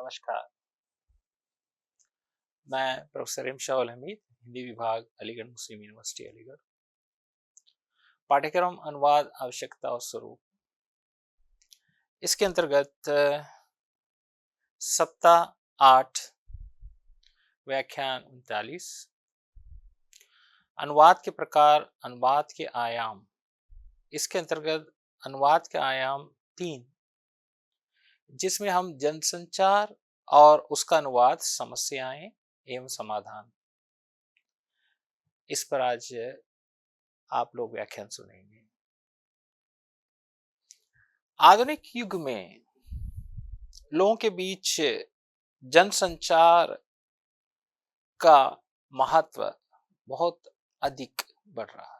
नमस्कार। मैं professor M Shah अल हमीद, हिंदी विभाग, अलीगढ़ मुस्लिम यूनिवर्सिटी अलीगढ़। पाठ्यक्रम अनुवाद, आवश्यकता और स्वरूप, इसके अंतर्गत सप्ताह 8 व्याख्यान 39 अनुवाद के प्रकार, अनुवाद के आयाम। इसके अंतर्गत अनुवाद के आयाम 3, जिसमें हम जनसंचार और उसका अनुवाद, समस्याएं एवं समाधान, इस पर आज आप लोग व्याख्यान सुनेंगे। आधुनिक युग में लोगों के बीच जनसंचार का महत्व बहुत अधिक बढ़ रहा है।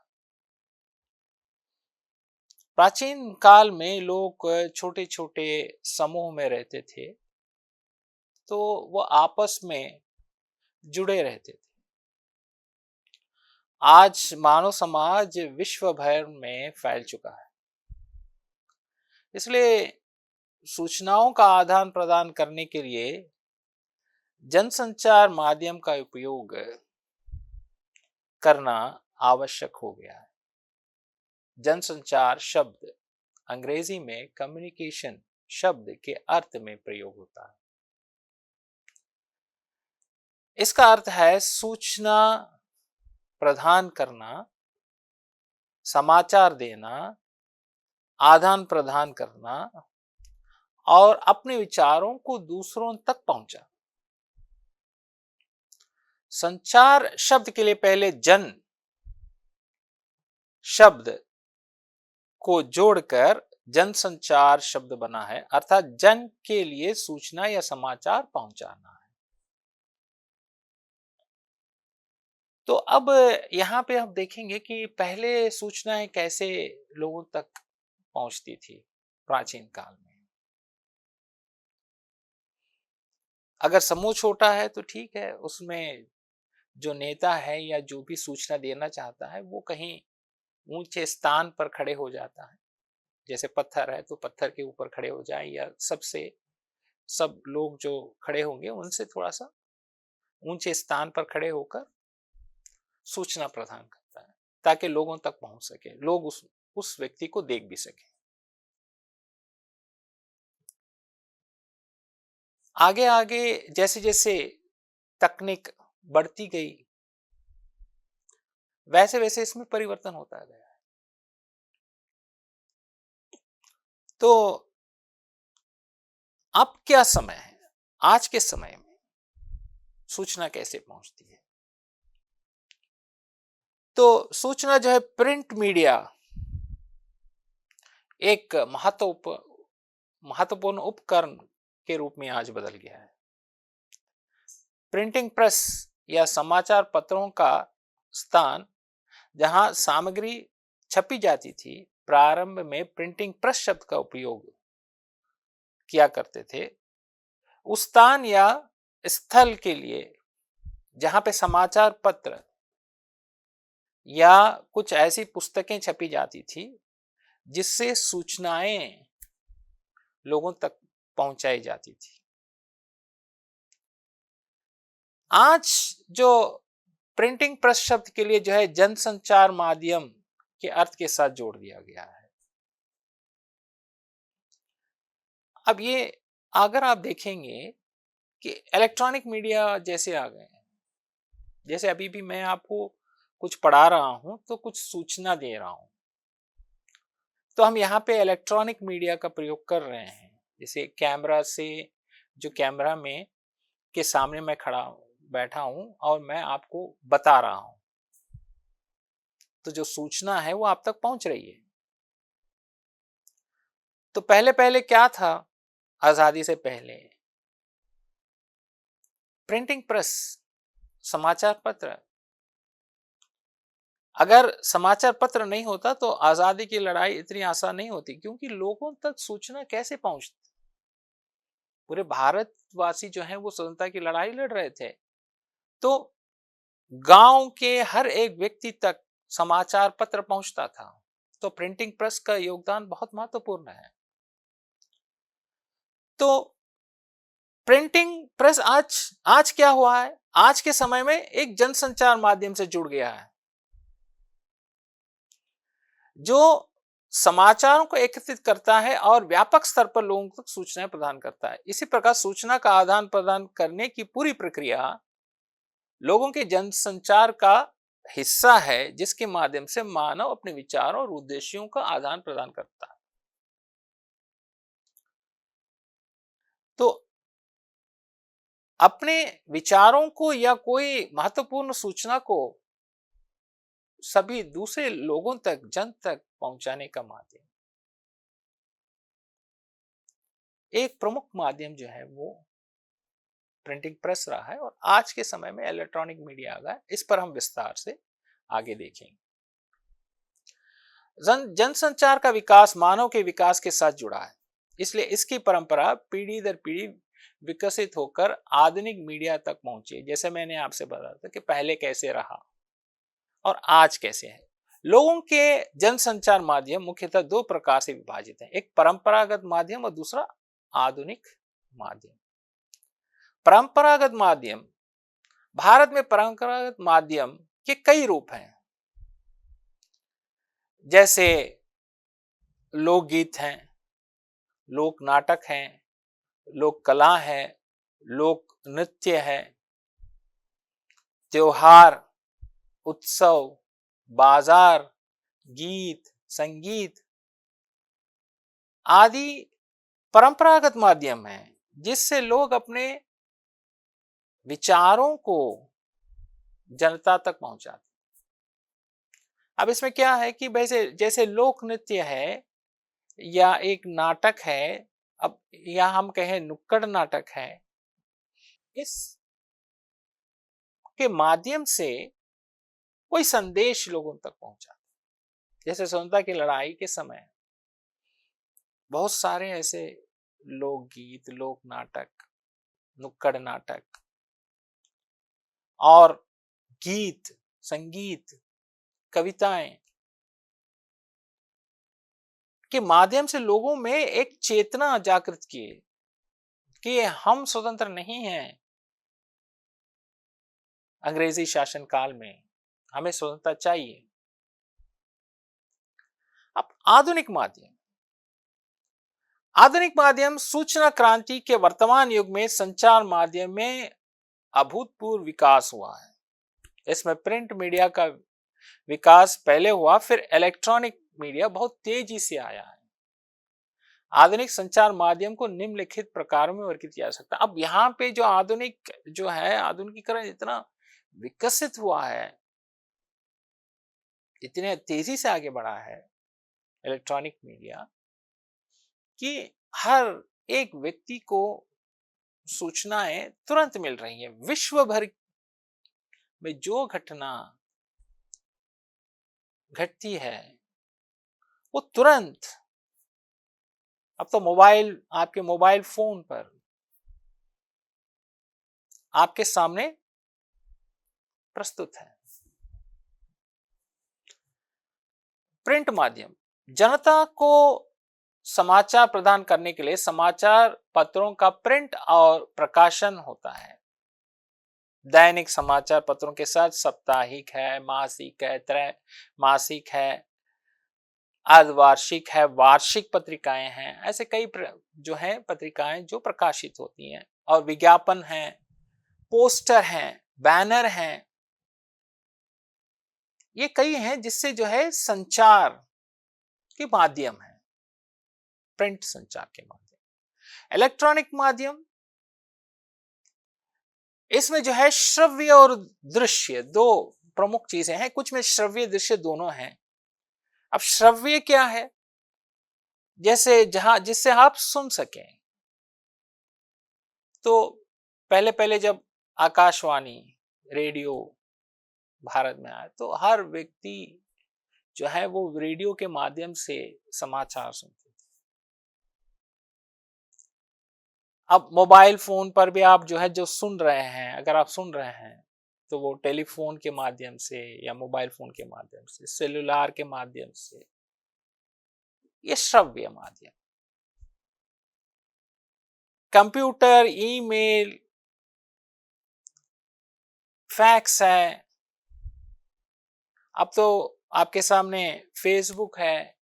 प्राचीन काल में लोग छोटे छोटे समूह में रहते थे, तो वो आपस में जुड़े रहते थे। आज मानव समाज विश्व भर में फैल चुका है, इसलिए सूचनाओं का आदान प्रदान करने के लिए जनसंचार माध्यम का उपयोग करना आवश्यक हो गया है। जनसंचार शब्द अंग्रेजी में कम्युनिकेशन शब्द के अर्थ में प्रयोग होता है। इसका अर्थ है सूचना प्रदान करना, समाचार देना, आदान प्रदान करना और अपने विचारों को दूसरों तक पहुंचाना। संचार शब्द के लिए पहले जन शब्द को जोड़कर जनसंचार शब्द बना है, अर्थात जन के लिए सूचना या समाचार पहुंचाना है। तो अब यहां पे हम देखेंगे कि पहले सूचनाएं कैसे लोगों तक पहुंचती थी प्राचीन काल में। अगर समूह छोटा है तो ठीक है, उसमें जो नेता है या जो भी सूचना देना चाहता है वो कहीं ऊंचे स्थान पर खड़े हो जाता है। जैसे पत्थर है तो पत्थर के ऊपर खड़े हो जाए, या सब लोग जो खड़े होंगे उनसे थोड़ा सा ऊंचे स्थान पर खड़े होकर सूचना प्रदान करता है, ताकि लोगों तक पहुंच सके, लोग उस व्यक्ति को देख भी सके। आगे आगे जैसे जैसे तकनीक बढ़ती गई, वैसे वैसे इसमें परिवर्तन होता गया है। तो अब क्या समय है, आज के समय में सूचना कैसे पहुंचती है? तो सूचना जो है, प्रिंट मीडिया एक महत्वपूर्ण उपकरण के रूप में आज बदल गया है। प्रिंटिंग प्रेस या समाचार पत्रों का स्थान जहां सामग्री छपी जाती थी, प्रारंभ में प्रिंटिंग प्रेस शब्द का उपयोग किया करते थे। उस स्थान या स्थल के लिए जहां पे समाचार पत्र या कुछ ऐसी पुस्तकें छपी जाती थी जिससे सूचनाएं लोगों तक पहुंचाई जाती थी। आज जो प्रिंटिंग प्रेस शब्द के लिए जो है जनसंचार माध्यम के अर्थ के साथ जोड़ दिया गया है। अब ये अगर आप देखेंगे कि इलेक्ट्रॉनिक मीडिया जैसे आ गए हैं, जैसे अभी भी मैं आपको कुछ पढ़ा रहा हूं तो कुछ सूचना दे रहा हूं, तो हम यहाँ पे इलेक्ट्रॉनिक मीडिया का प्रयोग कर रहे हैं। जैसे कैमरा से, जो कैमरा में के सामने मैं बैठा हूं और मैं आपको बता रहा हूं, तो जो सूचना है वो आप तक पहुंच रही है। तो पहले पहले क्या था, आजादी से पहले प्रिंटिंग प्रेस, समाचार पत्र, अगर समाचार पत्र नहीं होता तो आजादी की लड़ाई इतनी आसान नहीं होती, क्योंकि लोगों तक सूचना कैसे पहुंचती? पूरे भारतवासी जो हैं वो स्वतंत्रता की लड़ाई लड़ रहे थे, तो गांव के हर एक व्यक्ति तक समाचार पत्र पहुंचता था। तो प्रिंटिंग प्रेस का योगदान बहुत महत्वपूर्ण है। तो प्रिंटिंग प्रेस आज आज क्या हुआ है, आज के समय में एक जनसंचार माध्यम से जुड़ गया है, जो समाचारों को एकत्रित करता है और व्यापक स्तर पर लोगों तक सूचनाएं प्रदान करता है। इसी प्रकार सूचना का आदान प्रदान करने की पूरी प्रक्रिया लोगों के जनसंचार का हिस्सा है, जिसके माध्यम से मानव अपने विचारों और उद्देश्यों का आदान प्रदान करता है। तो अपने विचारों को या कोई महत्वपूर्ण सूचना को सभी दूसरे लोगों तक, जन तक पहुंचाने का माध्यम, एक प्रमुख माध्यम जो है वो प्रिंटिंग प्रेस रहा है, और आज के समय में इलेक्ट्रॉनिक मीडिया आ गया। इस पर हम विस्तार से आगे देखेंगे। जनसंचार का विकास मानव के विकास के साथ जुड़ा है, इसलिए इसकी परंपरा पीढ़ी दर पीढ़ी विकसित होकर आधुनिक मीडिया तक पहुंची। जैसे मैंने आपसे बताया था कि पहले कैसे रहा और आज कैसे है। लोगों के जनसंचार माध्यम मुख्यतः दो प्रकार से विभाजित हैं, एक परंपरागत माध्यम और दूसरा आधुनिक माध्यम। परंपरागत माध्यम, भारत में परंपरागत माध्यम के कई रूप हैं, जैसे लोकगीत हैं, लोक नाटक हैं, लोक कला है, लोक नृत्य है, त्योहार, उत्सव, बाजार, गीत, संगीत आदि परंपरागत माध्यम है, जिससे लोग अपने विचारों को जनता तक पहुंचाते। अब इसमें क्या है कि वैसे जैसे लोक नृत्य है या एक नाटक है, अब या हम कहें नुक्कड़ नाटक है, इस के माध्यम से कोई संदेश लोगों तक पहुंचा। जैसे स्वतंत्रता की लड़ाई के समय बहुत सारे ऐसे लोकगीत, लोक नाटक, नुक्कड़ नाटक और गीत, संगीत, कविताएं के माध्यम से लोगों में एक चेतना जागृत किए कि हम स्वतंत्र नहीं हैं अंग्रेजी शासन काल में, हमें स्वतंत्रता चाहिए। अब आधुनिक माध्यम सूचना क्रांति के वर्तमान युग में संचार माध्यम में अभूतपूर्व विकास हुआ है। इसमें प्रिंट मीडिया का विकास पहले हुआ, फिर इलेक्ट्रॉनिक मीडिया बहुत तेजी से आया है। आधुनिक संचार माध्यम को निम्नलिखित प्रकारों में वर्गीकृत किया जा सकता है। अब यहाँ पे जो आधुनिक जो है, आधुनिकीकरण इतना विकसित हुआ है, इतने तेजी से आगे बढ़ा है इलेक्ट्रॉनिक मीडिया, कि हर एक व्यक्ति को सूचनाएं तुरंत मिल रही हैं। विश्व भर में जो घटना घटती है वो तुरंत, अब तो आपके मोबाइल फोन पर आपके सामने प्रस्तुत है। प्रिंट माध्यम जनता को समाचार प्रदान करने के लिए समाचार पत्रों का प्रिंट और प्रकाशन होता है। दैनिक समाचार पत्रों के साथ साप्ताहिक है, मासिक है, त्रैमासिक है, अर्धवार्षिक है, वार्षिक पत्रिकाएं हैं। ऐसे कई जो है पत्रिकाएं जो प्रकाशित होती हैं, और विज्ञापन हैं, पोस्टर हैं, बैनर हैं, ये कई हैं जिससे जो है संचार के माध्यम है, प्रिंट संचार के माध्यम। इलेक्ट्रॉनिक माध्यम, इसमें जो है श्रव्य और दृश्य दो प्रमुख चीजें हैं, कुछ में श्रव्य दृश्य दोनों हैं। अब श्रव्य क्या है? जैसे जिससे आप सुन सकें। तो पहले पहले जब आकाशवाणी, रेडियो भारत में आया, तो हर व्यक्ति जो है वो रेडियो के माध्यम से समाचार सुनते थे। अब मोबाइल फोन पर भी आप जो है जो सुन रहे हैं, अगर आप सुन रहे हैं तो वो टेलीफोन के माध्यम से या मोबाइल फोन के माध्यम से, सेलुलर के माध्यम से, ये श्रव्य माध्यम। कंप्यूटर, ईमेल, फैक्स है, अब तो आपके सामने फेसबुक है,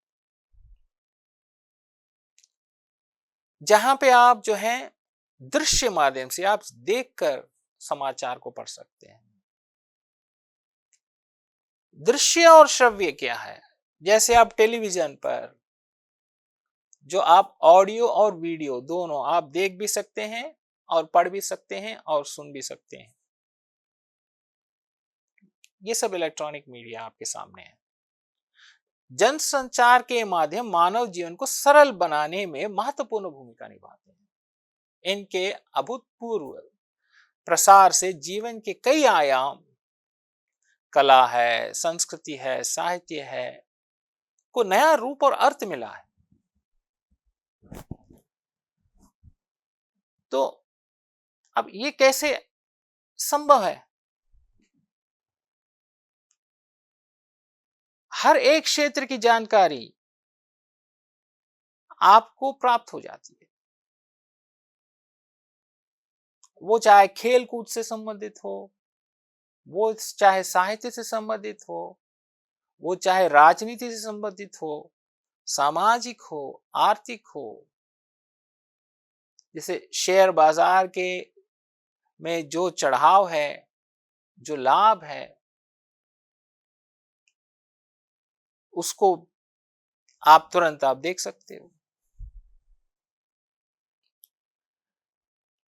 जहां पे आप जो है दृश्य माध्यम से आप देखकर समाचार को पढ़ सकते हैं। दृश्य और श्रव्य क्या है? जैसे आप टेलीविजन पर जो आप ऑडियो और वीडियो दोनों आप देख भी सकते हैं और पढ़ भी सकते हैं और सुन भी सकते हैं। ये सब इलेक्ट्रॉनिक मीडिया आपके सामने है। जनसंचार के माध्यम मानव जीवन को सरल बनाने में महत्वपूर्ण भूमिका निभाते हैं। इनके अभूतपूर्व प्रसार से जीवन के कई आयाम, कला है, संस्कृति है, साहित्य है, को नया रूप और अर्थ मिला है। तो अब ये कैसे संभव है? हर एक क्षेत्र की जानकारी आपको प्राप्त हो जाती है, वो चाहे खेल कूद से संबंधित हो, वो चाहे साहित्य से संबंधित हो, वो चाहे राजनीति से संबंधित हो, सामाजिक हो, आर्थिक हो। जैसे शेयर बाजार के में जो चढ़ाव है, जो लाभ है, उसको आप तुरंत आप देख सकते हो।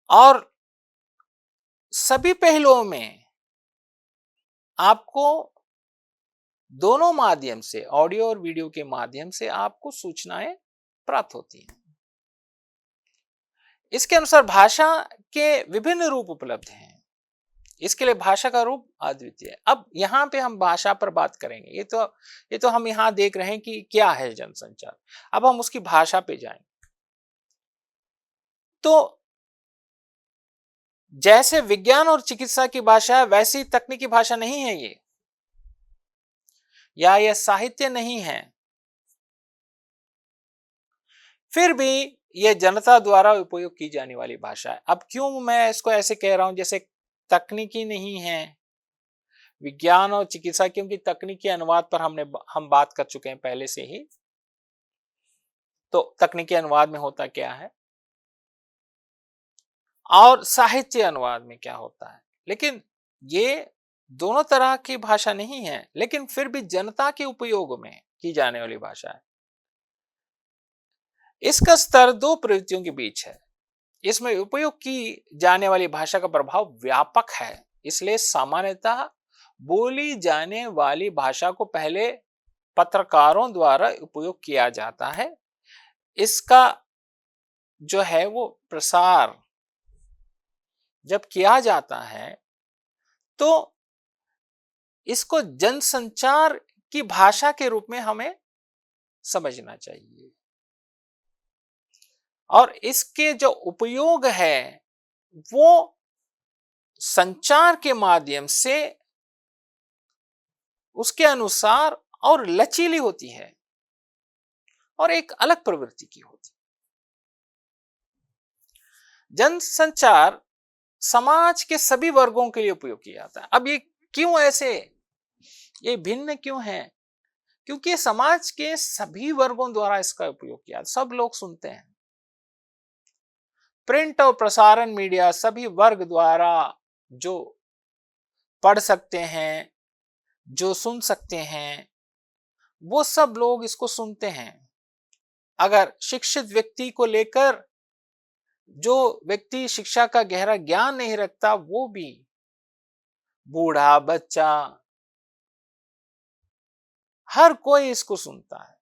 और सभी पहलुओं में आपको दोनों माध्यम से, ऑडियो और वीडियो के माध्यम से आपको सूचनाएं प्राप्त होती हैं। इसके अनुसार भाषा के विभिन्न रूप उपलब्ध हैं। इसके लिए भाषा का रूप अद्वितीय है। अब यहां पे हम भाषा पर बात करेंगे। ये तो हम यहां देख रहे हैं कि क्या है जनसंचार। अब हम उसकी भाषा पे जाएंगे। तो जैसे विज्ञान और चिकित्सा की भाषा है, वैसी तकनीकी भाषा नहीं है ये, या यह साहित्य नहीं है। फिर भी यह जनता द्वारा उपयोग की जाने वाली भाषा है। अब क्यों मैं इसको ऐसे कह रहा हूं जैसे तकनीकी नहीं है, विज्ञान और चिकित्सा, क्योंकि तकनीकी अनुवाद पर हम बात कर चुके हैं पहले से ही। तो तकनीकी अनुवाद में होता क्या है और साहित्य अनुवाद में क्या होता है, लेकिन ये दोनों तरह की भाषा नहीं है, लेकिन फिर भी जनता के उपयोग में की जाने वाली भाषा है। इसका स्तर दो प्रवृत्तियों के बीच है। इसमें उपयोग की जाने वाली भाषा का प्रभाव व्यापक है, इसलिए सामान्यतः बोली जाने वाली भाषा को पहले पत्रकारों द्वारा उपयोग किया जाता है। इसका जो है वो प्रसार जब किया जाता है तो इसको जनसंचार की भाषा के रूप में हमें समझना चाहिए। और इसके जो उपयोग है वो संचार के माध्यम से उसके अनुसार और लचीली होती है और एक अलग प्रवृत्ति की होती है। जनसंचार समाज के सभी वर्गों के लिए उपयोग किया जाता है। अब ये क्यों ऐसे, ये भिन्न क्यों है? क्योंकि समाज के सभी वर्गों द्वारा इसका उपयोग किया, सब लोग सुनते हैं। प्रिंट और प्रसारण मीडिया सभी वर्ग द्वारा जो पढ़ सकते हैं, जो सुन सकते हैं, वो सब लोग इसको सुनते हैं। अगर शिक्षित व्यक्ति को लेकर जो व्यक्ति शिक्षा का गहरा ज्ञान नहीं रखता, वो भी, बूढ़ा, बच्चा, हर कोई इसको सुनता है।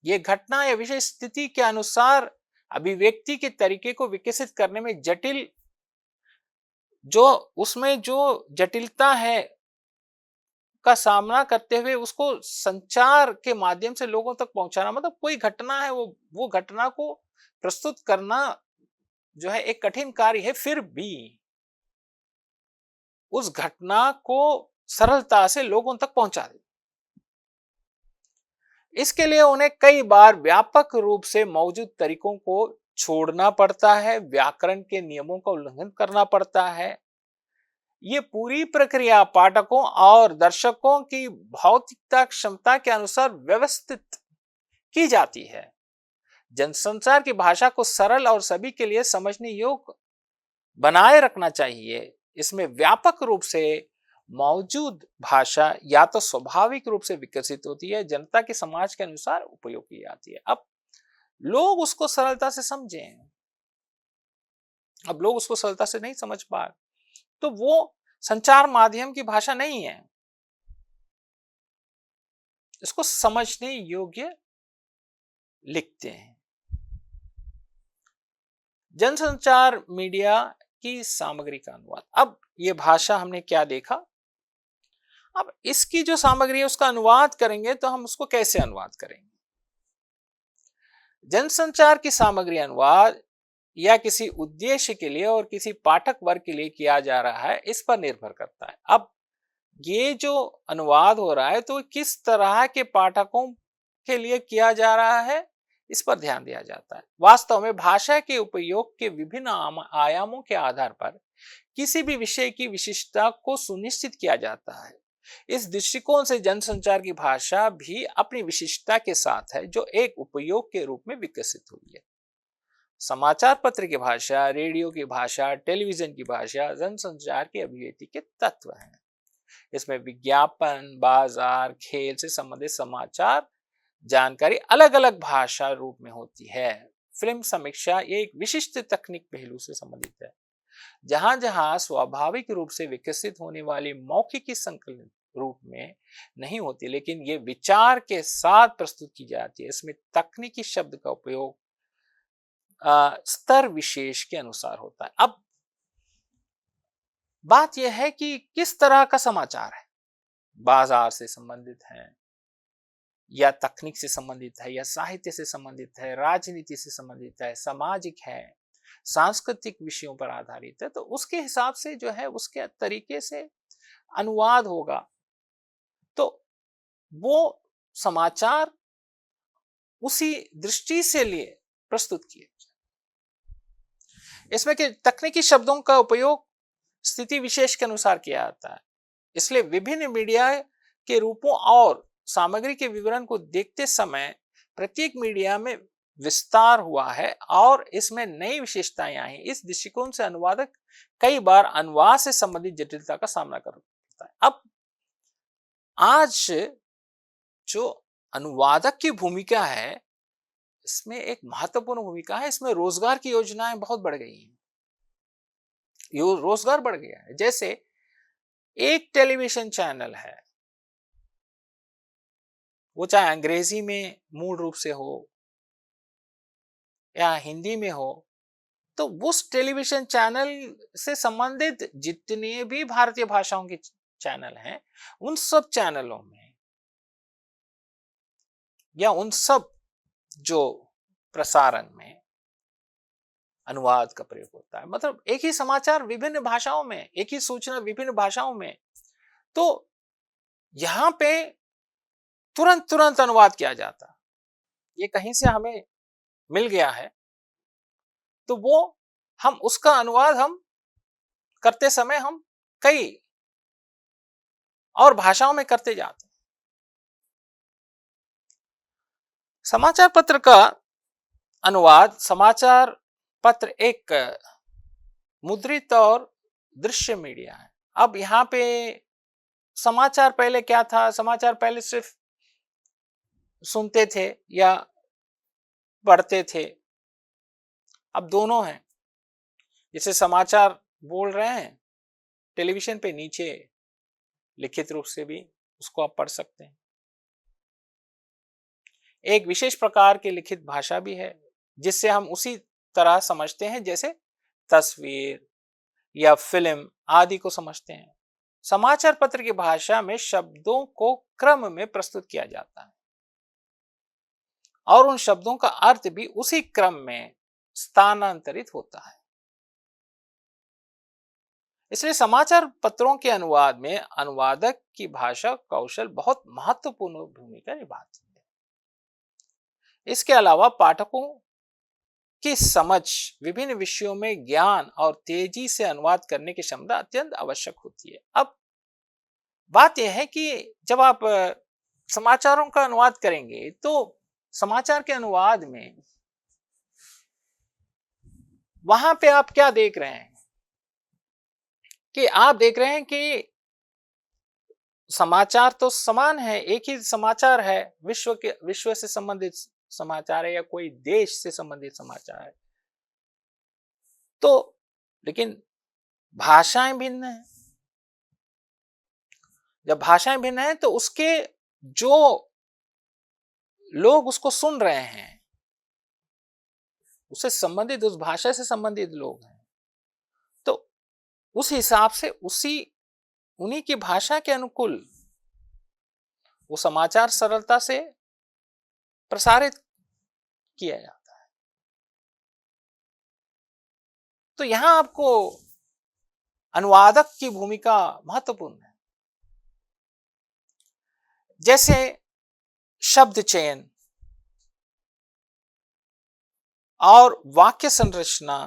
ये घटना या विशेष स्थिति के अनुसार अभिव्यक्ति के तरीके को विकसित करने में जटिल, जो उसमें जो जटिलता है का सामना करते हुए उसको संचार के माध्यम से लोगों तक पहुंचाना, मतलब कोई घटना है वो घटना को प्रस्तुत करना जो है एक कठिन कार्य है, फिर भी उस घटना को सरलता से लोगों तक पहुंचा दे। इसके लिए उन्हें कई बार व्यापक रूप से मौजूद तरीकों को छोड़ना पड़ता है, व्याकरण के नियमों का उल्लंघन करना पड़ता है। ये पूरी प्रक्रिया पाठकों और दर्शकों की भौतिकता क्षमता के अनुसार व्यवस्थित की जाती है। जनसंचार की भाषा को सरल और सभी के लिए समझने योग्य बनाए रखना चाहिए। इसमें व्यापक रूप से मौजूद भाषा या तो स्वाभाविक रूप से विकसित होती है, जनता के समाज के अनुसार उपयोग की जाती है। अब लोग उसको सरलता से समझें, अब लोग उसको सरलता से नहीं समझ पा रहे, तो वो संचार माध्यम की भाषा नहीं है। इसको समझने योग्य लिखते हैं। जनसंचार मीडिया की सामग्री का अनुवाद। अब ये भाषा हमने क्या देखा, अब इसकी जो सामग्री है उसका अनुवाद करेंगे तो हम उसको कैसे अनुवाद करेंगे। जनसंचार की सामग्री अनुवाद या किसी उद्देश्य के लिए और किसी पाठक वर्ग के लिए किया जा रहा है, इस पर निर्भर करता है। अब ये जो अनुवाद हो रहा है तो किस तरह के पाठकों के लिए किया जा रहा है, इस पर ध्यान दिया जाता है। वास्तव में भाषा के उपयोग के विभिन्न आयामों के आधार पर किसी भी विषय की विशिष्टता को सुनिश्चित किया जाता है। इस दृष्टिकोण से जनसंचार की भाषा भी अपनी विशिष्टता के साथ है, जो एक उपयोग के रूप में विकसित हुई है। समाचार पत्र की भाषा, रेडियो की भाषा, टेलीविजन की भाषा जनसंचार की अभिव्यक्ति के तत्व हैं। इसमें विज्ञापन, बाजार, खेल से संबंधित समाचार जानकारी अलग अलग भाषा रूप में होती है। फिल्म समीक्षा ये एक विशिष्ट तकनीक पहलू से संबंधित है, जहां जहां स्वाभाविक रूप से विकसित होने वाली मौखिकी संकलित रूप में नहीं होती, लेकिन ये विचार के साथ प्रस्तुत की जाती है। इसमें तकनीकी शब्द का उपयोग स्तर विशेष के अनुसार होता है। अब बात यह है कि किस तरह का समाचार है, बाजार से संबंधित है या तकनीक से संबंधित है या साहित्य से संबंधित है, राजनीति से संबंधित है, सामाजिक है, सांस्कृतिक विषयों पर आधारित है, तो उसके हिसाब से जो है उसके तरीके से अनुवाद होगा। तो वो समाचार उसी दृष्टि से लिए प्रस्तुत किए। इसमें कि तकनीकी शब्दों का उपयोग स्थिति विशेष के अनुसार किया जाता है। इसलिए विभिन्न मीडिया के रूपों और सामग्री के विवरण को देखते समय प्रत्येक मीडिया में विस्तार हुआ है और इसमें नई विशेषताएं आई। इस दृष्टिकोण से अनुवादक कई बार अनुवाद से संबंधित जटिलता का सामना करता है। अब आज जो अनुवादक की भूमिका है, इसमें एक महत्वपूर्ण भूमिका है। इसमें रोजगार की योजनाएं बहुत बढ़ गई हैं, रोजगार बढ़ गया है। जैसे एक टेलीविजन चैनल है, वो चाहे अंग्रेजी में मूल रूप से हो या हिंदी में हो, तो उस टेलीविजन चैनल से संबंधित जितने भी भारतीय भाषाओं के चैनल हैं, उन सब चैनलों में या उन सब जो प्रसारण में अनुवाद का प्रयोग होता है। मतलब एक ही समाचार विभिन्न भाषाओं में, एक ही सूचना विभिन्न भाषाओं में, तो यहां पे तुरंत तुरंत अनुवाद किया जाता। ये कहीं से हमें मिल गया है तो वो हम उसका अनुवाद हम करते समय हम कई और भाषाओं में करते जाते हैं। समाचार पत्र का अनुवाद, समाचार पत्र एक मुद्रित और दृश्य मीडिया है। अब यहां पे समाचार पहले क्या था, समाचार पहले सिर्फ सुनते थे या पढ़ते थे, अब दोनों हैं। जैसे समाचार बोल रहे हैं, टेलीविजन पे नीचे लिखित रूप से भी उसको आप पढ़ सकते हैं। एक विशेष प्रकार की लिखित भाषा भी है जिससे हम उसी तरह समझते हैं जैसे तस्वीर या फिल्म आदि को समझते हैं। समाचार पत्र की भाषा में शब्दों को क्रम में प्रस्तुत किया जाता है और उन शब्दों का अर्थ भी उसी क्रम में स्थानांतरित होता है। इसलिए समाचार पत्रों के अनुवाद में अनुवादक की भाषा कौशल बहुत महत्वपूर्ण भूमिका निभाती है। इसके अलावा पाठकों की समझ, विभिन्न विषयों में ज्ञान और तेजी से अनुवाद करने की क्षमता अत्यंत आवश्यक होती है। अब बात यह है कि जब आप समाचारों का अनुवाद करेंगे तो समाचार के अनुवाद में वहां पे आप क्या देख रहे हैं कि आप देख रहे हैं कि समाचार तो समान है, एक ही समाचार है, विश्व से संबंधित समाचार है या कोई देश से संबंधित समाचार है, तो लेकिन भाषाएं भिन्न हैं। जब भाषाएं भिन्न हैं तो उसके जो लोग उसको सुन रहे हैं, उससे संबंधित, उस भाषा से संबंधित लोग हैं, तो उस हिसाब से उन्हीं की भाषा के अनुकूल वो समाचार सरलता से प्रसारित किया जाता है। तो यहां आपको अनुवादक की भूमिका महत्वपूर्ण है। जैसे शब्द चयन और वाक्य संरचना,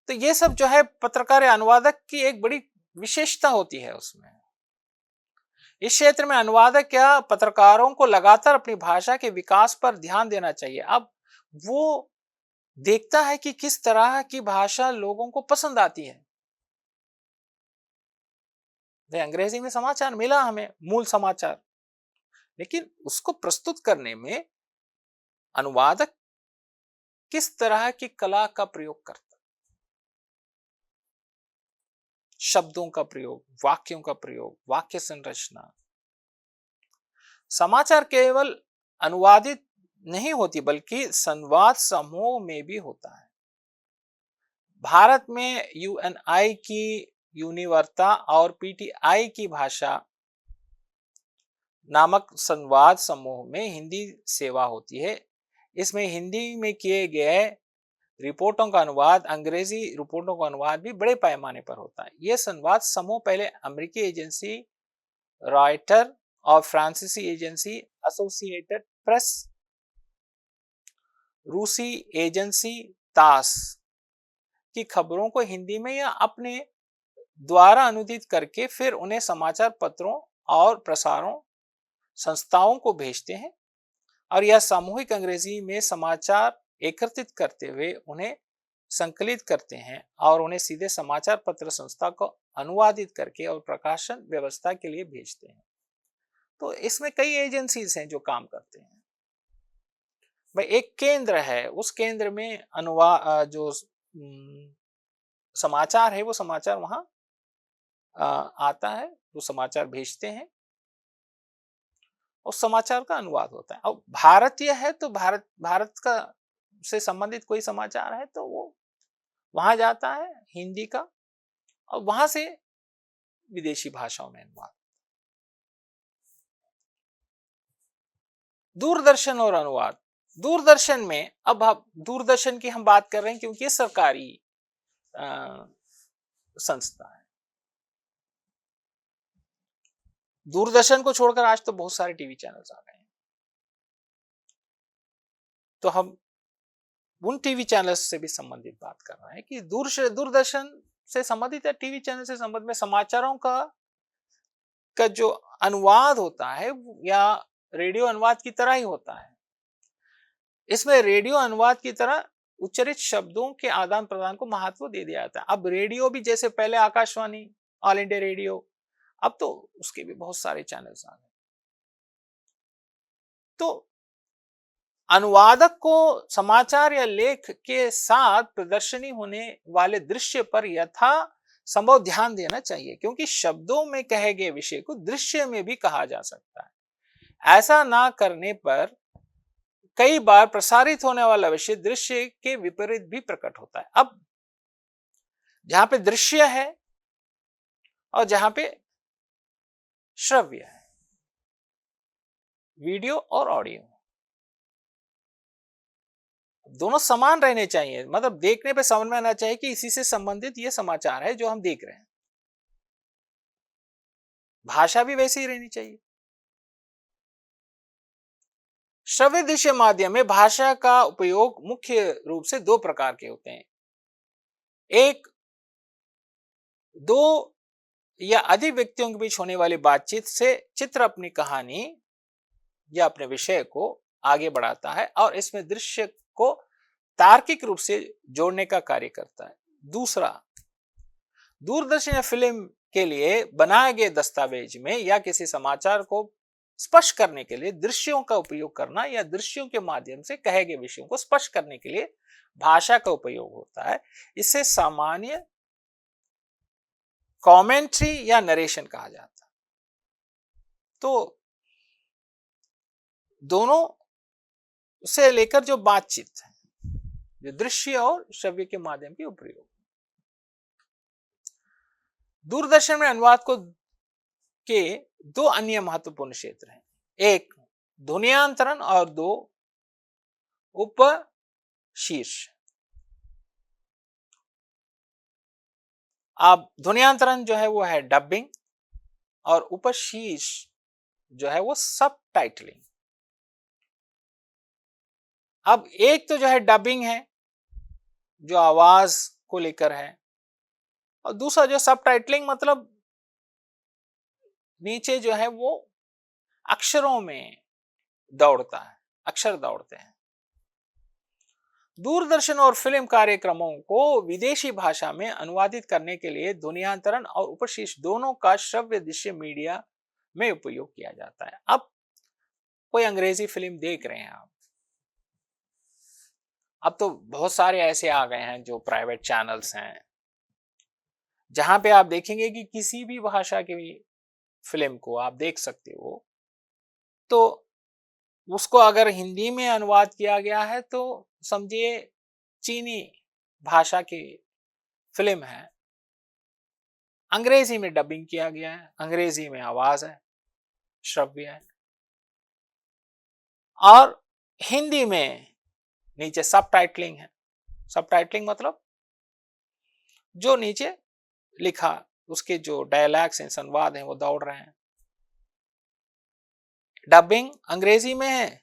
तो ये सब जो है पत्रकार या अनुवादक की एक बड़ी विशेषता होती है। उसमें इस क्षेत्र में अनुवादक या पत्रकारों को लगातार अपनी भाषा के विकास पर ध्यान देना चाहिए। अब वो देखता है कि किस तरह की भाषा लोगों को पसंद आती है। अंग्रेजी में समाचार मिला हमें, मूल समाचार, लेकिन उसको प्रस्तुत करने में अनुवादक किस तरह की कला का प्रयोग करता, शब्दों का प्रयोग, वाक्यों का प्रयोग, वाक्य संरचना। समाचार केवल अनुवादित नहीं होती बल्कि संवाद समूह में भी होता है। भारत में यूएनआई की यूनिवर्ता और पीटीआई की भाषा नामक संवाद समूह में हिंदी सेवा होती है। इसमें हिंदी में किए गए रिपोर्टों का अनुवाद, अंग्रेजी रिपोर्टों का अनुवाद भी बड़े पैमाने पर होता है। यह संवाद समूह पहले अमेरिकी एजेंसी रॉयटर और फ्रांसीसी एजेंसी एसोसिएटेड प्रेस, रूसी एजेंसी तास की खबरों को हिंदी में या अपने द्वारा अनुदित करके फिर उन्हें समाचार पत्रों और प्रसारों संस्थाओं को भेजते हैं, और यह सामूहिक अंग्रेजी में समाचार एकत्रित करते हुए उन्हें संकलित करते हैं और उन्हें सीधे समाचार पत्र संस्था को अनुवादित करके और प्रकाशन व्यवस्था के लिए भेजते हैं। तो इसमें कई एजेंसीज हैं जो काम करते हैं। भाई एक केंद्र है, उस केंद्र में अनुवाद जो समाचार है वो समाचार वहां आता है, वो समाचार भेजते हैं और समाचार का अनुवाद होता है। अब भारतीय है तो भारत का से संबंधित कोई समाचार है तो वो वहां जाता है हिंदी का, और वहां से विदेशी भाषाओं में अनुवाद। दूरदर्शन और अनुवाद। दूरदर्शन में, अब हम दूरदर्शन की हम बात कर रहे हैं क्योंकि ये सरकारी संस्था है। दूरदर्शन को छोड़कर आज तो बहुत सारे टीवी चैनल्स आ गए हैं, तो हम उन टीवी चैनल्स से भी संबंधित बात कर रहे हैं कि दूरदर्शन से संबंधित या टीवी चैनल से संबंधित में समाचारों का जो अनुवाद होता है या रेडियो अनुवाद की तरह ही होता है। इसमें रेडियो अनुवाद की तरह उच्चरित शब्दों के आदान प्रदान को महत्व दे दिया जाता है। अब रेडियो भी जैसे पहले आकाशवाणी, ऑल इंडिया रेडियो, अब तो उसके भी बहुत सारे चैनल्स आ गए। तो अनुवादक को समाचार या लेख के साथ प्रदर्शनी होने वाले दृश्य पर यथा संभव ध्यान देना चाहिए, क्योंकि शब्दों में कहे गए विषय को दृश्य में भी कहा जा सकता है। ऐसा ना करने पर कई बार प्रसारित होने वाला विषय दृश्य के विपरीत भी प्रकट होता है। अब जहां पे दृश्य है और जहां पे श्रव्य है, वीडियो और ऑडियो, दोनों समान रहने चाहिए। मतलब देखने पे समझ में आना चाहिए कि इसी से संबंधित ये समाचार है जो हम देख रहे हैं। भाषा भी वैसी ही रहनी चाहिए। श्रव्य दृश्य माध्यम में भाषा का उपयोग मुख्य रूप से दो प्रकार के होते हैं। एक, दो या अधिक व्यक्तियों के बीच होने वाली बातचीत से चित्र अपनी कहानी या अपने विषय को आगे बढ़ाता है और इसमें दृश्य को तार्किक रूप से जोड़ने का कार्य करता है। दूसरा, दूरदर्शन या फिल्म के लिए बनाए गए दस्तावेज में या किसी समाचार को स्पष्ट करने के लिए दृश्यों का उपयोग करना या दृश्यों के माध्यम से कहे गए विषयों को स्पष्ट करने के लिए भाषा का उपयोग होता है। इसे सामान्य कमेंट्री या नरेशन कहा जाता है। तो दोनों से लेकर जो बातचीत है, जो दृश्य और श्रव्य के माध्यम के उपयोग। दूरदर्शन में अनुवाद को के दो अन्य महत्वपूर्ण क्षेत्र हैं। एक, ध्वनियांतरण और दो, उपशीर्ष। अब ध्वनियांतरण जो है वो है डबिंग और उपशीर्ष जो है वो सब टाइटलिंग। अब एक तो जो है डबिंग है, जो आवाज को लेकर है, और दूसरा जो सब टाइटलिंग मतलब नीचे जो है वो अक्षरों में दौड़ता है, अक्षर दौड़ते हैं। दूरदर्शन और फिल्म कार्यक्रमों को विदेशी भाषा में अनुवादित करने के लिए ध्वनियांतरण और उपशीर्ष दोनों का श्रव्य दृश्य मीडिया में उपयोग किया जाता है। अब कोई अंग्रेजी फिल्म देख रहे हैं आप, अब तो बहुत सारे ऐसे आ गए हैं जो प्राइवेट चैनल्स हैं जहां पे आप देखेंगे कि किसी भी भाषा की फिल्म को आप देख सकते हो। तो उसको अगर हिंदी में अनुवाद किया गया है तो समझिए चीनी भाषा की फिल्म है, अंग्रेजी में डबिंग किया गया है, अंग्रेजी में आवाज है, श्रव्य है, और हिंदी में नीचे सब टाइटलिंग है। सब टाइटलिंग मतलब जो नीचे लिखा उसके जो डायलॉग्स हैं, संवाद हैं, वो दौड़ रहे हैं। डबिंग अंग्रेजी में है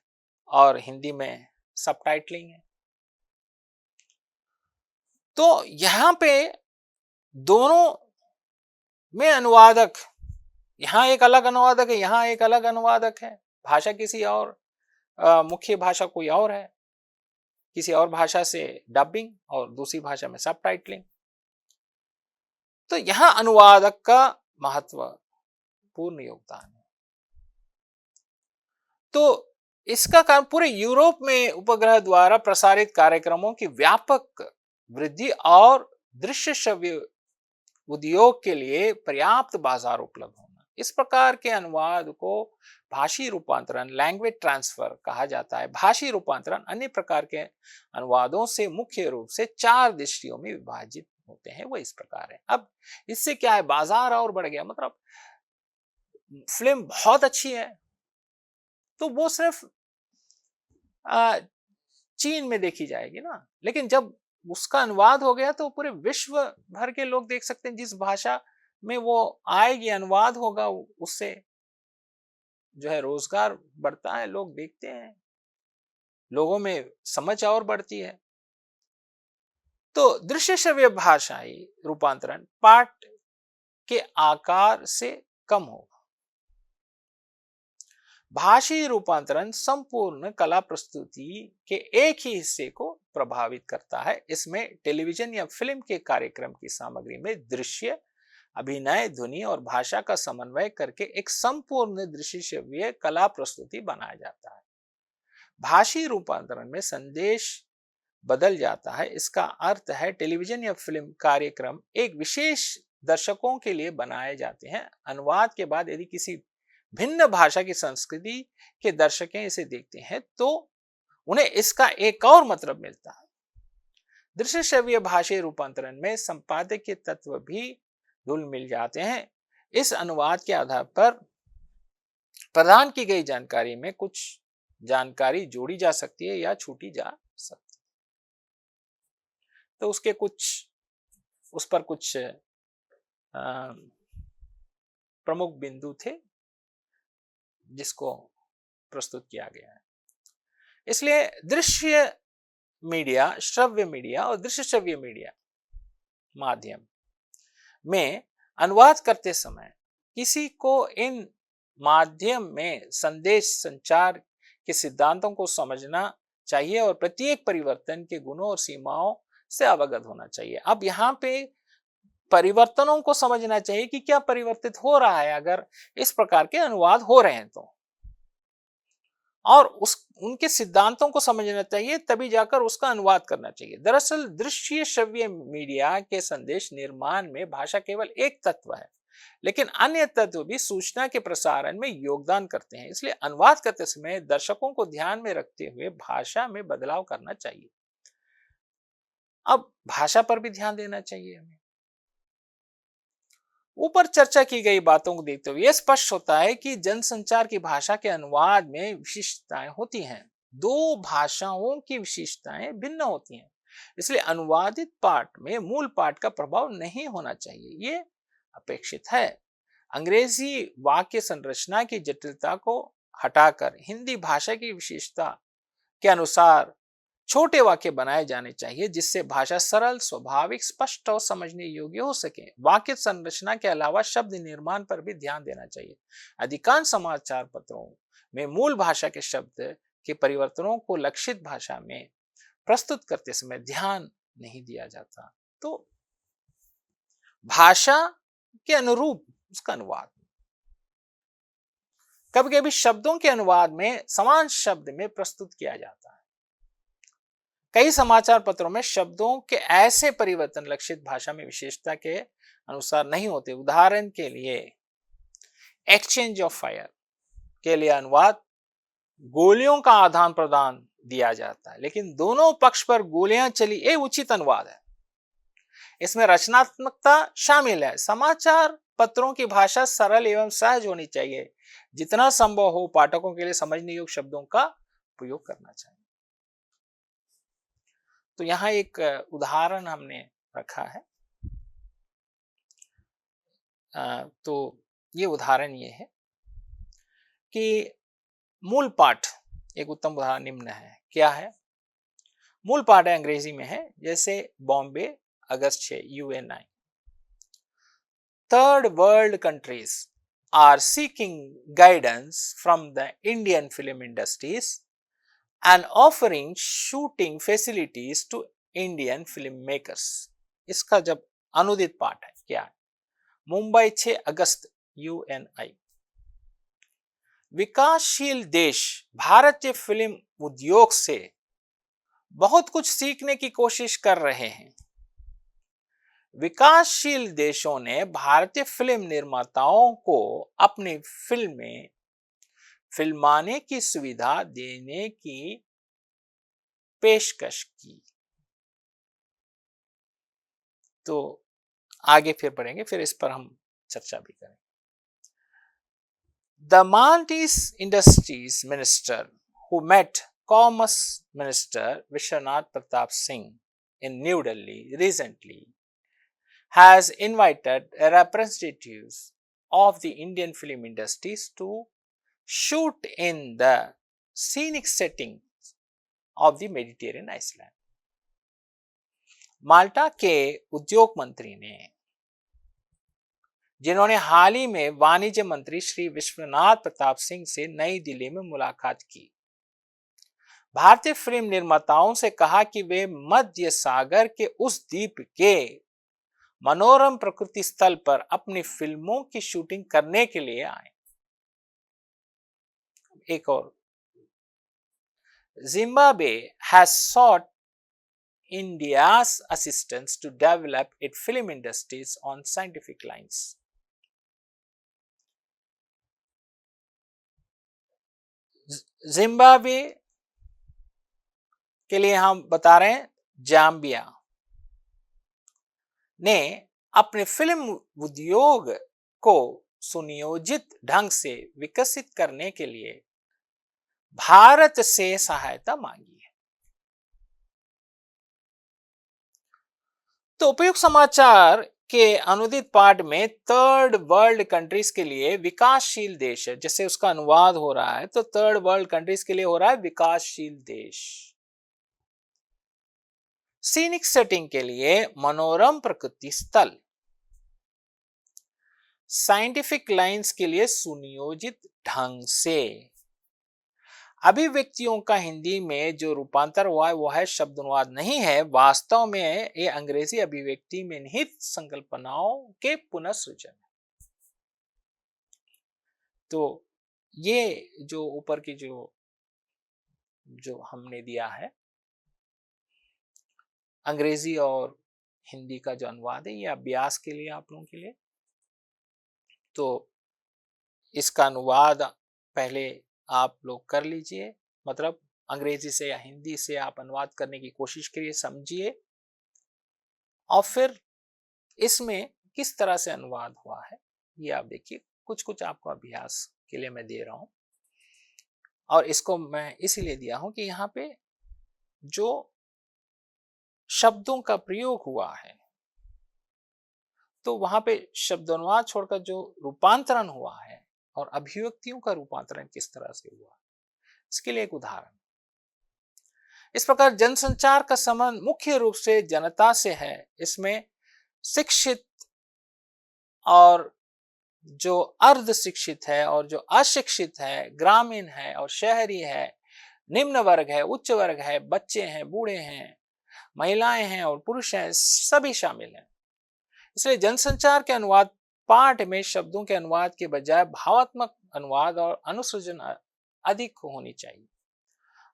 और हिंदी में सब टाइटलिंग है। तो यहां पे दोनों में अनुवादक, यहां एक अलग अनुवादक है, यहां एक अलग अनुवादक है, भाषा किसी और, मुख्य भाषा कोई और है, किसी और भाषा से डबिंग और दूसरी भाषा में सब टाइटलिंग। तो यहां अनुवादक का महत्वपूर्ण योगदान है। तो इसका कारण पूरे यूरोप में उपग्रह द्वारा प्रसारित कार्यक्रमों की व्यापक वृद्धि और दृश्य श्रव्य उद्योग के लिए पर्याप्त बाजार उपलब्ध होना। इस प्रकार के अनुवाद को भाषी रूपांतरण, लैंग्वेज ट्रांसफर कहा जाता है। भाषी रूपांतरण अन्य प्रकार के अनुवादों से मुख्य रूप से चार दृष्टियों में विभाजित होते हैं। वो इस प्रकार है। अब इससे क्या है, बाजार और बढ़ गया। मतलब फिल्म बहुत अच्छी है तो वो सिर्फ चीन में देखी जाएगी ना, लेकिन जब उसका अनुवाद हो गया तो पूरे विश्व भर के लोग देख सकते हैं। जिस भाषा में वो आएगी, अनुवाद होगा, उससे जो है रोजगार बढ़ता है, लोग देखते हैं, लोगों में समझ और बढ़ती है। तो दृश्य श्रव्य भाषाई रूपांतरण पाठ के आकार से कम होगा। भाषी रूपांतरण संपूर्ण कला प्रस्तुति के एक ही हिस्से को प्रभावित करता है। इसमें टेलीविजन या फिल्म के कार्यक्रम की सामग्री में दृश्य, अभिनय, ध्वनि और भाषा का समन्वय करके एक संपूर्ण दृश्य श्रव्य कला प्रस्तुति बनाया जाता है। भाषी रूपांतरण में संदेश बदल जाता है। इसका अर्थ है टेलीविजन या फिल्म कार्यक्रम एक विशेष दर्शकों के लिए बनाए जाते हैं। अनुवाद के बाद यदि किसी भिन्न भाषा की संस्कृति के दर्शक इसे देखते हैं तो उन्हें इसका एक और मतलब मिलता है। दृश्य श्रव्य भाषी रूपांतरण में संपादकीय तत्व भी धुल मिल जाते हैं। इस अनुवाद के आधार पर प्रदान की गई जानकारी में कुछ जानकारी जोड़ी जा सकती है या छूटी जा सकती है। तो उसके उस पर कुछ प्रमुख बिंदु थे जिसको प्रस्तुत किया गया है। इसलिए दृश्य मीडिया, श्रव्य मीडिया और दृश्य श्रव्य मीडिया माध्यम में अनुवाद करते समय किसी को इन माध्यम में संदेश संचार के सिद्धांतों को समझना चाहिए और प्रत्येक परिवर्तन के गुणों और सीमाओं से अवगत होना चाहिए। अब यहाँ पे परिवर्तनों को समझना चाहिए कि क्या परिवर्तित हो रहा है अगर इस प्रकार के अनुवाद हो रहे हैं तो, और उनके सिद्धांतों को समझना चाहिए, तभी जाकर उसका अनुवाद करना चाहिए। दरअसल दृश्य श्रव्य मीडिया के संदेश निर्माण में भाषा केवल एक तत्व है, लेकिन अन्य तत्व भी सूचना के प्रसारण में योगदान करते हैं। इसलिए अनुवाद करते समय दर्शकों को ध्यान में रखते हुए भाषा में बदलाव करना चाहिए। अब भाषा पर भी ध्यान देना चाहिए हमें। ऊपर चर्चा की गई बातों को देखते हुए यह स्पष्ट होता है कि जनसंचार की भाषा के अनुवाद में विशिष्टताएं होती हैं। दो भाषाओं की विशेषताएं भिन्न होती हैं, इसलिए अनुवादित पाठ में मूल पाठ का प्रभाव नहीं होना चाहिए, ये अपेक्षित है। अंग्रेजी वाक्य संरचना की जटिलता को हटाकर हिंदी भाषा की विशेषता के अनुसार छोटे वाक्य बनाए जाने चाहिए, जिससे भाषा सरल, स्वाभाविक, स्पष्ट और समझने योग्य हो सके। वाक्य संरचना के अलावा शब्द निर्माण पर भी ध्यान देना चाहिए। अधिकांश समाचार पत्रों में मूल भाषा के शब्द के परिवर्तनों को लक्षित भाषा में प्रस्तुत करते समय ध्यान नहीं दिया जाता, तो भाषा के अनुरूप उसका अनुवाद। कभी कभी शब्दों के अनुवाद में समान शब्द में प्रस्तुत किया जाता है। कई समाचार पत्रों में शब्दों के ऐसे परिवर्तन लक्षित भाषा में विशेषता के अनुसार नहीं होते। उदाहरण के लिए एक्सचेंज ऑफ फायर के लिए अनुवाद गोलियों का आदान प्रदान दिया जाता है, लेकिन दोनों पक्ष पर गोलियां चली, ये उचित अनुवाद है। इसमें रचनात्मकता शामिल है। समाचार पत्रों की भाषा सरल एवं सहज होनी चाहिए। जितना संभव हो पाठकों के लिए समझने योग्य शब्दों का उपयोग करना चाहिए। तो यहां एक उदाहरण हमने रखा है। तो ये उदाहरण ये है कि मूल पाठ, एक उत्तम उदाहरण निम्न है। क्या है? मूल पाठ है, अंग्रेजी में है, जैसे बॉम्बे अगस्त 6 UNI। Third world countries are seeking guidance from the Indian film industries and offering shooting facilities to Indian filmmakers। इसका जब अनुदित पाठ है क्या है? मुंबई 6 अगस्त UNI। विकासशील देश भारतीय फिल्म उद्योग से बहुत कुछ सीखने की कोशिश कर रहे हैं। विकासशील देशों ने भारतीय फिल्म निर्माताओं को अपनी फिल्में फिल्माने की सुविधा देने की पेशकश की। तो आगे फिर पढ़ेंगे, फिर इस पर हम चर्चा भी करेंगे। The Maltese Industries Minister, who met Commerce Minister Vishwanath Pratap Singh in New Delhi recently, has invited representatives of the Indian film industries to shoot in the scenic setting of the Mediterranean island। माल्टा के उद्योग मंत्री ने, जिन्होंने हाल ही में वाणिज्य मंत्री श्री विश्वनाथ प्रताप सिंह से नई दिल्ली में मुलाकात की, भारतीय फिल्म निर्माताओं से कहा कि वे मध्य सागर के उस द्वीप के मनोरम प्रकृति स्थल पर अपनी फिल्मों की शूटिंग करने के लिए आए। एक और, Zimbabwe has sought India's assistance to develop its film industries on scientific lines। Zimbabwe के लिए हम बता रहे हैं, जाम्बिया ने अपने फिल्म उद्योग को सुनियोजित ढंग से विकसित करने के लिए भारत से सहायता मांगी है। तो उपयुक्त समाचार के अनुदित पाठ में थर्ड वर्ल्ड कंट्रीज के लिए विकासशील देश है, जैसे उसका अनुवाद हो रहा है तो थर्ड वर्ल्ड कंट्रीज के लिए हो रहा है विकासशील देश। सीनिक सेटिंग के लिए मनोरम प्रकृति स्थल, साइंटिफिक लाइंस के लिए सुनियोजित ढंग से। अभिव्यक्तियों का हिंदी में जो रूपांतर हुआ है वो है शब्द अनुवाद नहीं है, वास्तव में ये अंग्रेजी अभिव्यक्ति में निहित संकल्पनाओं के पुनर्सृजन है। तो ये जो ऊपर की जो हमने दिया है अंग्रेजी और हिंदी का जो अनुवाद है, ये अभ्यास के लिए आप लोगों के लिए। तो इसका अनुवाद पहले आप लोग कर लीजिए, मतलब अंग्रेजी से या हिंदी से आप अनुवाद करने की कोशिश करिए, समझिए, और फिर इसमें किस तरह से अनुवाद हुआ है ये आप देखिए। कुछ कुछ आपको अभ्यास के लिए मैं दे रहा हूं, और इसको मैं इसीलिए दिया हूं कि यहाँ पे जो शब्दों का प्रयोग हुआ है तो वहां पे शब्दानुवाद छोड़कर जो रूपांतरण हुआ है और अभिव्यक्तियों का रूपांतरण किस तरह से हुआ, इसके लिए एक उदाहरण। इस प्रकार जनसंचार का संबंध मुख्य रूप से जनता से है। इसमें शिक्षित और जो अर्ध शिक्षित है और जो अशिक्षित है, ग्रामीण है और शहरी है, निम्न वर्ग है, उच्च वर्ग है, बच्चे हैं, बूढ़े हैं, महिलाएं हैं और पुरुष हैं, सभी शामिल हैं। इसलिए जनसंचार के अनुवाद पाठ में शब्दों के अनुवाद के बजाय भावात्मक अनुवाद और अनुसृजन अधिक होनी चाहिए।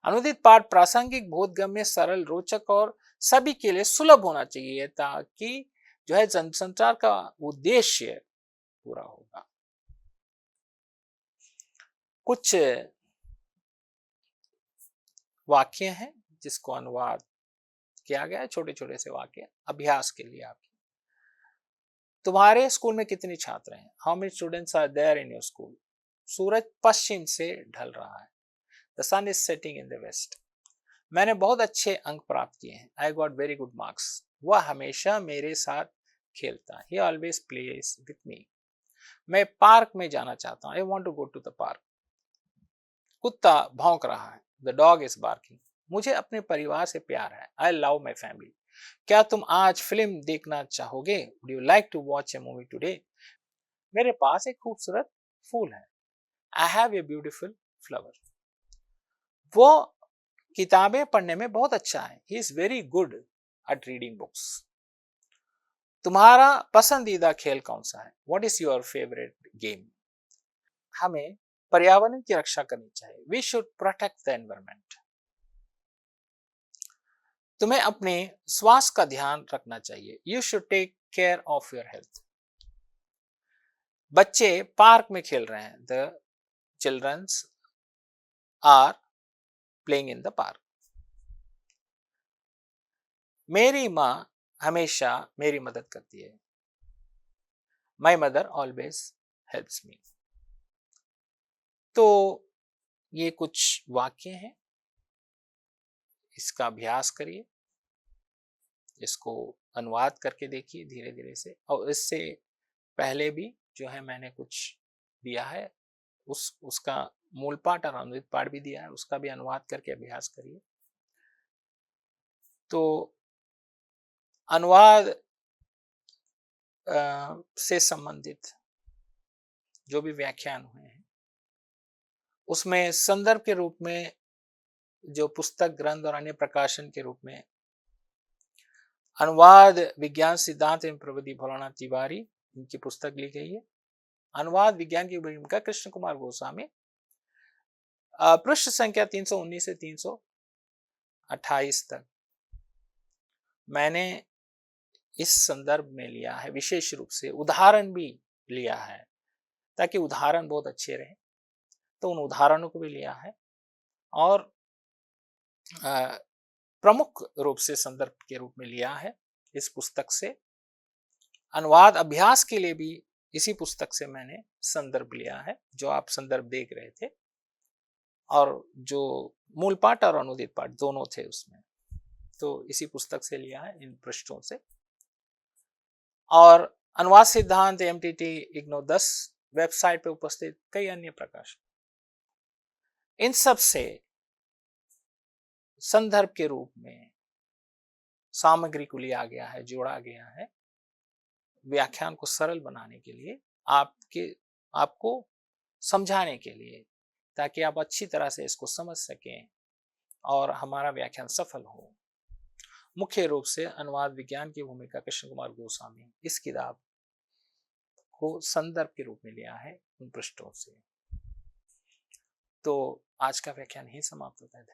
अनुदित पाठ प्रासंगिक, बोधगम्य, सरल, रोचक और सभी के लिए सुलभ होना चाहिए, ताकि जो है जनसंचार का उद्देश्य पूरा होगा। कुछ वाक्य हैं जिसको अनुवाद किया गया है, छोटे छोटे से वाक्य अभ्यास के लिए आपके। तुम्हारे स्कूल में कितने छात्र हैं? How many students are there in your school? सूरज पश्चिम से ढल रहा है। The sun is setting in the west. मैंने बहुत अच्छे अंक प्राप्त किए हैं। I got very good marks. वह हमेशा मेरे साथ खेलता है। He always plays with me. मैं पार्क में जाना चाहता हूँ। I want to go to the park. कुत्ता भौंक रहा है। The dog is barking. मुझे अपने परिवार से प्यार है। I love my family. क्या तुम आज फिल्म देखना चाहोगे? Would you like to watch a movie today? मेरे पास एक खूबसूरत फूल है। I have a beautiful flower. वो किताबें पढ़ने में बहुत अच्छा है। He is very good at reading books. तुम्हारा पसंदीदा खेल कौन सा है? What is your favourite game? हमें पर्यावरण की रक्षा करनी चाहिए। We should protect the environment. तुम्हें अपने स्वास्थ्य का ध्यान रखना चाहिए। You should take care of your health. बच्चे पार्क में खेल रहे हैं। The childrens are playing in the park. मेरी माँ हमेशा मेरी मदद करती है। My mother always helps me. तो ये कुछ वाक्य हैं, इसका अभ्यास करिए, इसको अनुवाद करके देखिए धीरे धीरे से। और इससे पहले भी जो है मैंने कुछ दिया है, उसका मूल पाठ और अनुदित पाठ भी दिया है, उसका भी अनुवाद करके अभ्यास करिए। तो अनुवाद से संबंधित जो भी व्याख्यान हुए हैं उसमें संदर्भ के रूप में जो पुस्तक, ग्रंथ और अन्य प्रकाशन के रूप में अनुवाद विज्ञान सिद्धांत एवं प्रविधि भोलानाथ तिवारी, इनकी पुस्तक ली गई है। अनुवाद विज्ञान की भूमिका कृष्ण कुमार गोस्वामी। पृष्ठ संख्या 319 से 328 तक मैंने इस संदर्भ में लिया है। विशेष रूप से उदाहरण भी लिया है ताकि उदाहरण बहुत अच्छे रहे, तो उन उदाहरणों को भी लिया है। और प्रमुख रूप से संदर्भ के रूप में लिया है इस पुस्तक से। अनुवाद अभ्यास के लिए भी इसी पुस्तक से मैंने संदर्भ लिया है, जो आप संदर्भ देख रहे थे, और जो मूल पाठ और अनुदित पाठ दोनों थे उसमें, तो इसी पुस्तक से लिया है, इन पृष्ठों से। और अनुवाद सिद्धांत एमटीटी इग्नो 10 वेबसाइट पे उपस्थित कई अन्य प्रकाशन, इन सब से संदर्भ के रूप में सामग्री को लिया गया है, जोड़ा गया है व्याख्यान को सरल बनाने के लिए, आपको समझाने के लिए, ताकि आप अच्छी तरह से इसको समझ सकें और हमारा व्याख्यान सफल हो। मुख्य रूप से अनुवाद विज्ञान की भूमिका कृष्ण कुमार गोस्वामी इस किताब को संदर्भ के रूप में लिया है उन पृष्ठों से। तो आज का व्याख्यान ही समाप्त होता है।